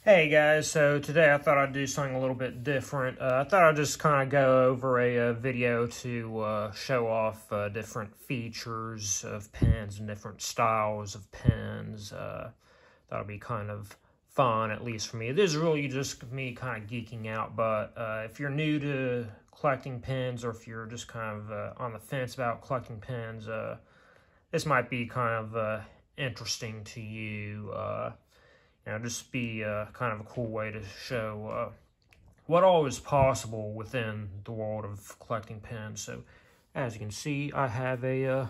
Hey guys, so today I thought I'd do something a little bit different. I thought I'd just kind of go over a video to show off different features of pens and different styles of pens. That'll be kind of fun, at least for me. This is really just me kind of geeking out, but if you're new to collecting pens or if you're just kind of on the fence about collecting pens, this might be kind of interesting to you. Just be kind of a cool way to show what all is possible within the world of collecting pens. So, as you can see, I have a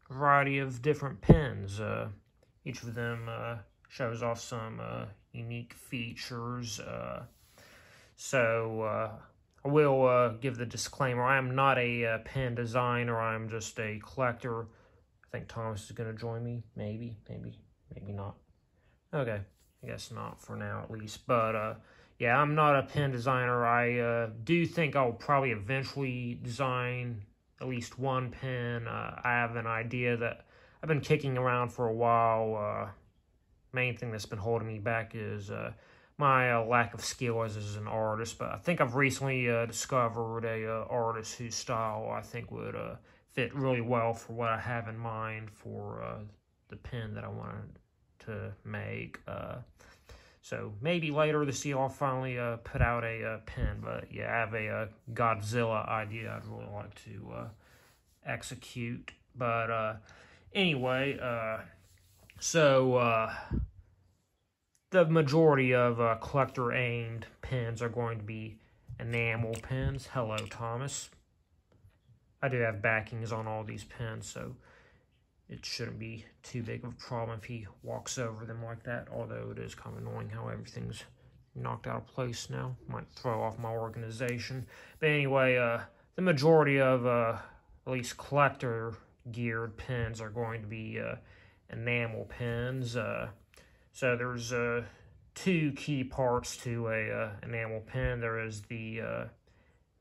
variety of different pens. Each of them shows off some unique features. I will give the disclaimer, I am not a pen designer, I'm just a collector. I think Thomas is going to join me, maybe not. Okay. I guess not for now, at least. But, yeah, I'm not a pen designer. I do think I'll probably eventually design at least one pen. I have an idea that I've been kicking around for a while. Main thing that's been holding me back is my lack of skill as an artist. But I think I've recently discovered a artist whose style I think would fit really well for what I have in mind for the pen that I wanted to make. So maybe later this year I'll finally put out a pen. But yeah, I have a Godzilla idea I'd really like to execute. But anyway, the majority of collector-aimed pens are going to be enamel pens. Hello, Thomas. I do have backings on all these pens, so it shouldn't be too big of a problem if he walks over them like that, although it is kind of annoying how everything's knocked out of place now. Might throw off my organization. But anyway, the majority of at least collector-geared pens are going to be enamel pens. So there's two key parts to a enamel pen. There is the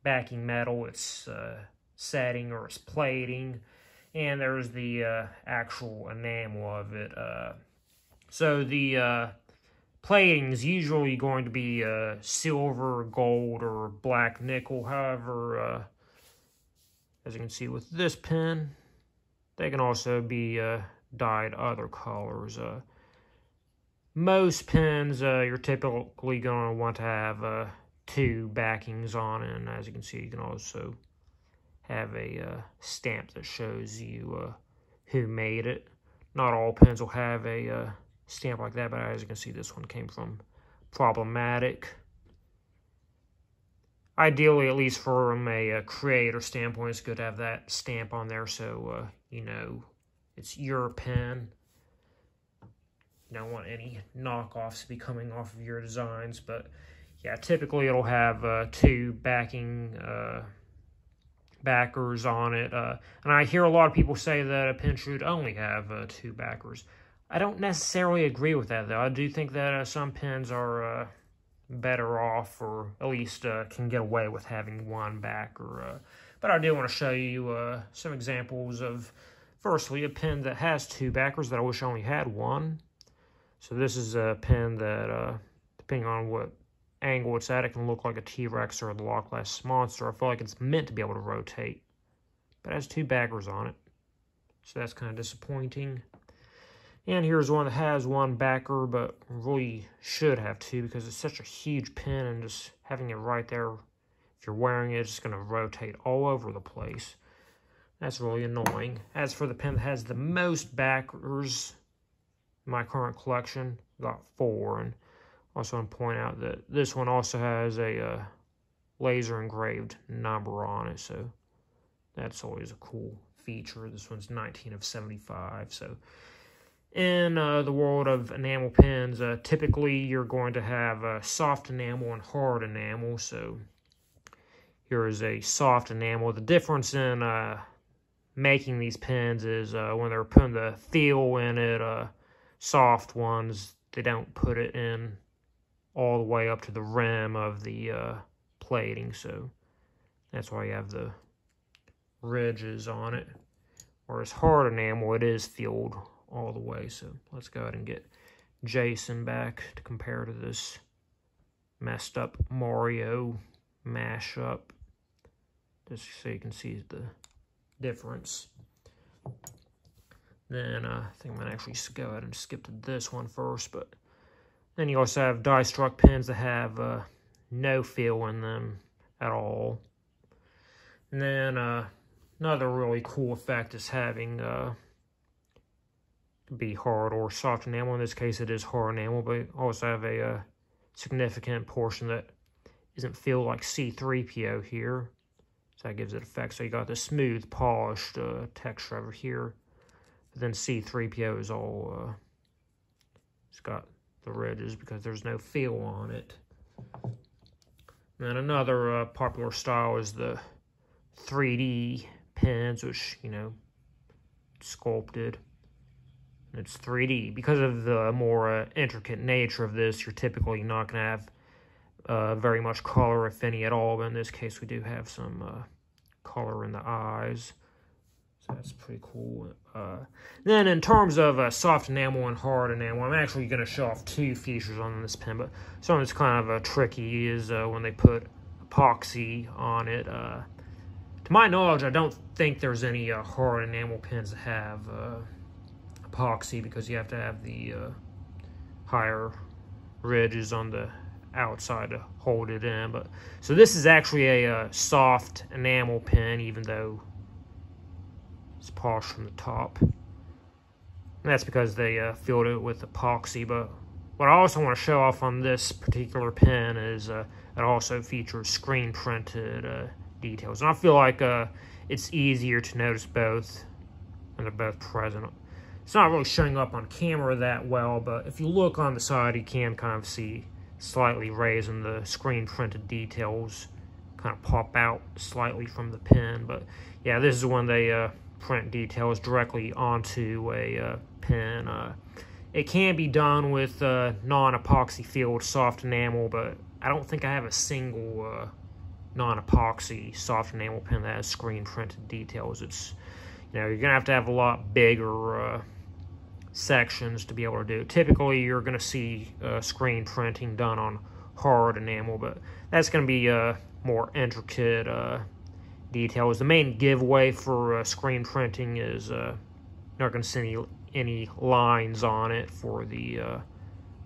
backing metal, its setting or its plating, and there's the actual enamel of it. So the plating is usually going to be silver, gold, or black nickel. However, as you can see with this pen, they can also be dyed other colors. Most pens, you're typically going to want to have two backings on it, and as you can see, you can also have a stamp that shows you who made it. Not all pens will have a stamp like that, but as you can see, this one came from Problematic. Ideally, at least from a creator standpoint, it's good to have that stamp on there so you know it's your pen. You don't want any knockoffs to be coming off of your designs, but yeah, typically it'll have two backers on it, and I hear a lot of people say that a pen should only have two backers. I don't necessarily agree with that, though. I do think that some pens are better off, or at least can get away with having one backer. But I do want to show you some examples of, firstly, a pen that has two backers that I wish I only had one. So this is a pen that, depending on what angle it's at, it can look like a T-Rex or the Loch Ness Monster. I feel like it's meant to be able to rotate, but it has two backers on it, so that's kind of disappointing. And here's one that has one backer, but really should have two because it's such a huge pen, and just having it right there, if you're wearing it, it's just going to rotate all over the place. That's really annoying. As for the pen that has the most backers in my current collection, I got 4, and also want to point out that this one also has a laser engraved number on it, so that's always a cool feature. This one's 19 of 75. So in the world of enamel pens, typically you're going to have soft enamel and hard enamel. So here is a soft enamel. The difference in making these pens is when they're putting the feel in it, soft ones, they don't put it in all the way up to the rim of the plating, so that's why you have the ridges on it. Whereas hard enamel, it is filled all the way. So let's go ahead and get Jason back to compare to this messed up Mario mashup, just so you can see the difference. Then I think I'm going to actually go ahead and skip to this one first, but then you also have die-struck pins that have no feel in them at all. And then another really cool effect is having be hard or soft enamel. In this case, it is hard enamel, but also have a significant portion that isn't filled like C3PO here. So that gives it effect. So you got the smooth, polished texture over here. But then C3PO is all, it's got the ridges because there's no feel on it. And then another popular style is the 3D pins, which, you know, sculpted. It's 3D. Because of the more intricate nature of this, you're typically not going to have very much color, if any at all. But in this case, we do have some color in the eyes. So that's pretty cool. Then in terms of soft enamel and hard enamel, I'm actually going to show off two features on this pen. But something that's kind of tricky is when they put epoxy on it. To my knowledge, I don't think there's any hard enamel pens that have epoxy, because you have to have the higher ridges on the outside to hold it in. But so this is actually a soft enamel pen, even though it's polished from the top. And that's because they filled it with epoxy. But what I also want to show off on this particular pen is it also features screen printed details. And I feel like it's easier to notice both when they're both present. It's not really showing up on camera that well, but if you look on the side, you can kind of see slightly raised, and the screen printed details kind of pop out slightly from the pen. But yeah, this is when they print details directly onto a pen. It can be done with non-epoxy filled soft enamel, but I don't think I have a single non-epoxy soft enamel pen that has screen printed details. It's, you know, you're gonna have to have a lot bigger sections to be able to do. Typically, you're going to see screen printing done on hard enamel, but that's going to be more intricate details. The main giveaway for screen printing is you're not going to see any lines on it for the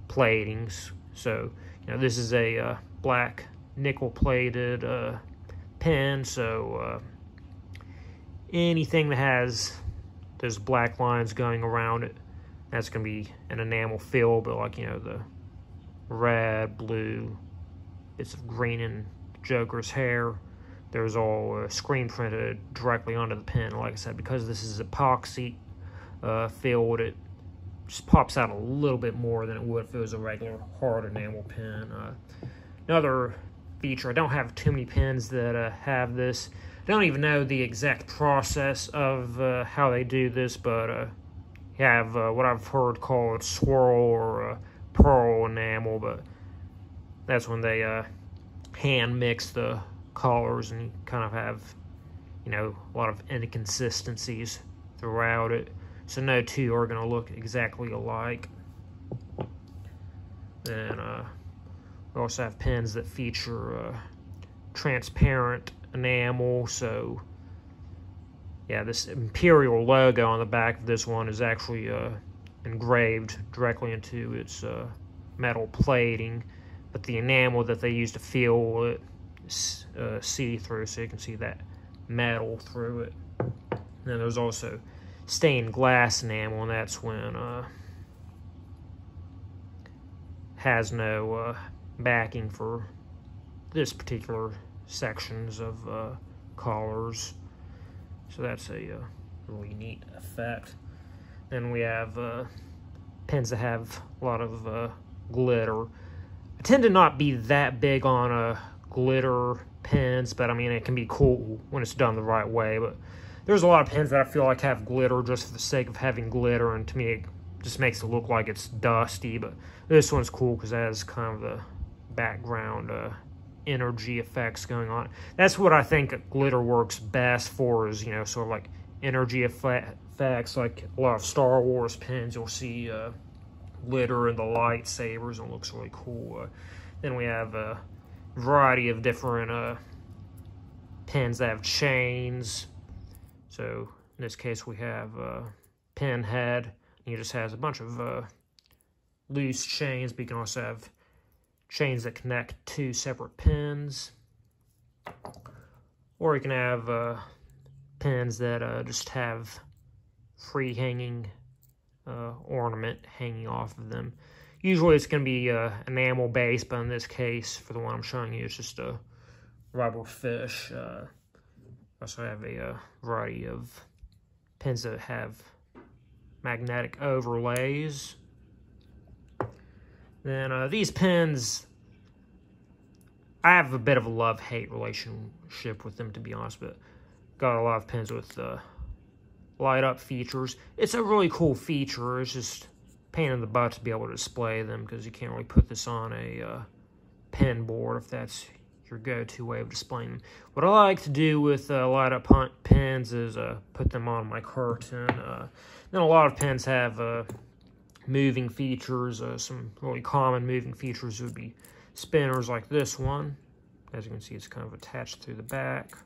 platings. So, you know, this is a black nickel-plated pen, so anything that has those black lines going around it, that's going to be an enamel fill. But like, you know, the red, blue, bits of green in Joker's hair, there's all screen printed directly onto the pen. Like I said, because this is epoxy filled, it just pops out a little bit more than it would if it was a regular hard enamel pen. Another feature, I don't have too many pens that have this. I don't even know the exact process of how they do this, but have what I've heard called swirl or pearl enamel, but that's when they hand mix the colors, and you kind of have, you know, a lot of inconsistencies throughout it. So no two are going to look exactly alike. Then we also have pens that feature transparent enamel. So yeah, this Imperial logo on the back of this one is actually engraved directly into its metal plating, but the enamel that they use to fill it is see-through, so you can see that metal through it. And then there's also stained glass enamel, and that's when has no backing for this particular sections of colors. So that's a really neat effect. Then we have pens that have a lot of glitter. I tend to not be that big on glitter pens, but I mean, it can be cool when it's done the right way. But there's a lot of pens that I feel like have glitter just for the sake of having glitter, and to me it just makes it look like it's dusty. But this one's cool because it has kind of the background energy effects going on. That's what I think glitter works best for, is, you know, sort of like energy effects. Like a lot of Star Wars pens, you'll see glitter in the lightsabers, and it looks really cool. Then we have a variety of different pens that have chains. So in this case, we have a pen head. He just has a bunch of loose chains, but you can also have chains that connect two separate pins. Or you can have pens that just have free hanging ornament hanging off of them. Usually it's going to be enamel based, but in this case, for the one I'm showing you, it's just a rubber fish. I also have a variety of pens that have magnetic overlays. Then these pens, I have a bit of a love-hate relationship with them, to be honest, but got a lot of pens with light-up features. It's a really cool feature. It's just pain in the butt to be able to display them because you can't really put this on a pen board if that's your go-to way of displaying them. What I like to do with light-up pens is put them on my curtain. Then a lot of pens have moving features. Some really common moving features would be spinners like this one. As you can see, it's kind of attached through the back.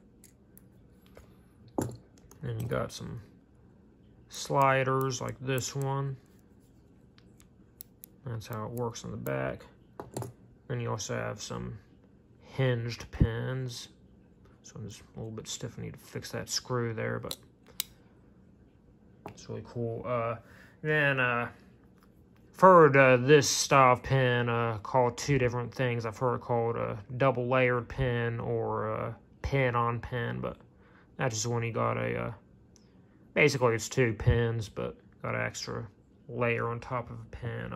Then you got some sliders like this one. That's how it works on the back. Then you also have some hinged pens. This one's a little bit stiff. I need to fix that screw there, but it's really cool. Then I've heard this style of pen called two different things. I've heard it called a double layered pen or a pen on pen, but that's just when you got a basically it's two pens, but got an extra layer on top of a pen.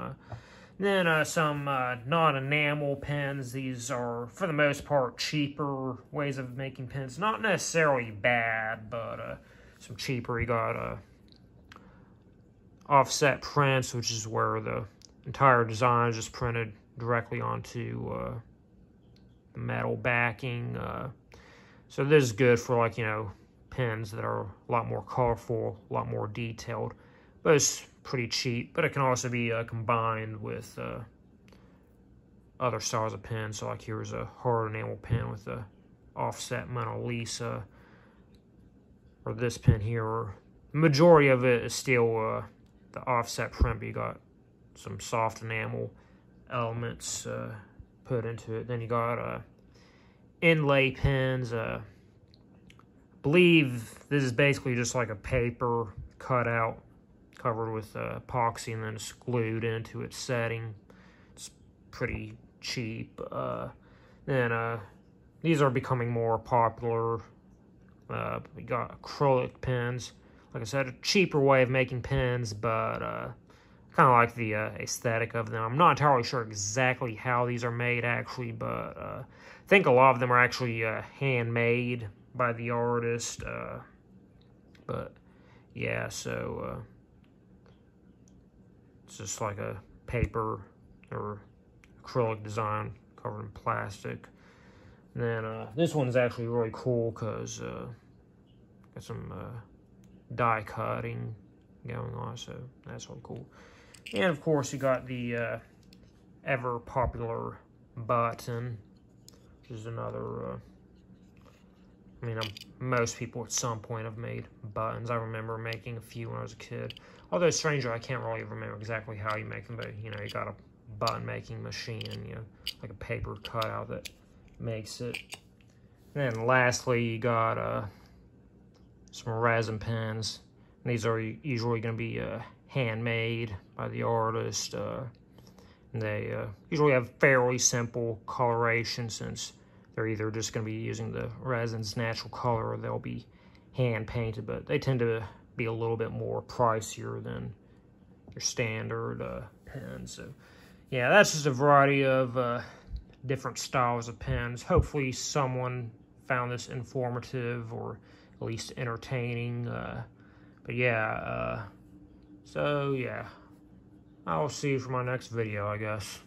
Then some non-enamel pens. These are, for the most part, cheaper ways of making pens. Not necessarily bad, but some cheaper. You got offset prints, which is where the entire design is just printed directly onto the metal backing. So this is good for, like, you know, pens that are a lot more colorful, a lot more detailed. But it's pretty cheap, but it can also be combined with other styles of pens. So like here's a hard enamel pen with a offset Mona Lisa, or this pen here. The majority of it is still the offset print, but you got some soft enamel elements put into it. Then you got inlay pens. I believe this is basically just like a paper cutout covered with epoxy and then it's glued into its setting. It's pretty cheap. Then these are becoming more popular. We got acrylic pens. Like I said, a cheaper way of making pens, but kind of like the aesthetic of them. I'm not entirely sure exactly how these are made, actually, but I think a lot of them are actually handmade by the artist. But yeah, so it's just like a paper or acrylic design covered in plastic. And then this one's actually really cool because got some die cutting going on, so that's really cool. And of course you got the ever popular button, which is another I mean, most people at some point have made buttons. I remember making a few when I was a kid. Although strangely, I can't really remember exactly how you make them, but you know, you got a button making machine, you know, like a paper cutout that makes it. And then lastly, you got some resin pens. And these are usually going to be handmade by the artist. And they usually have fairly simple coloration since they're either just going to be using the resin's natural color or they'll be hand painted, but they tend to be a little bit more pricier than your standard pens. So yeah, that's just a variety of different styles of pens. Hopefully someone found this informative or at least entertaining. But yeah, so yeah, I'll see you for my next video, I guess.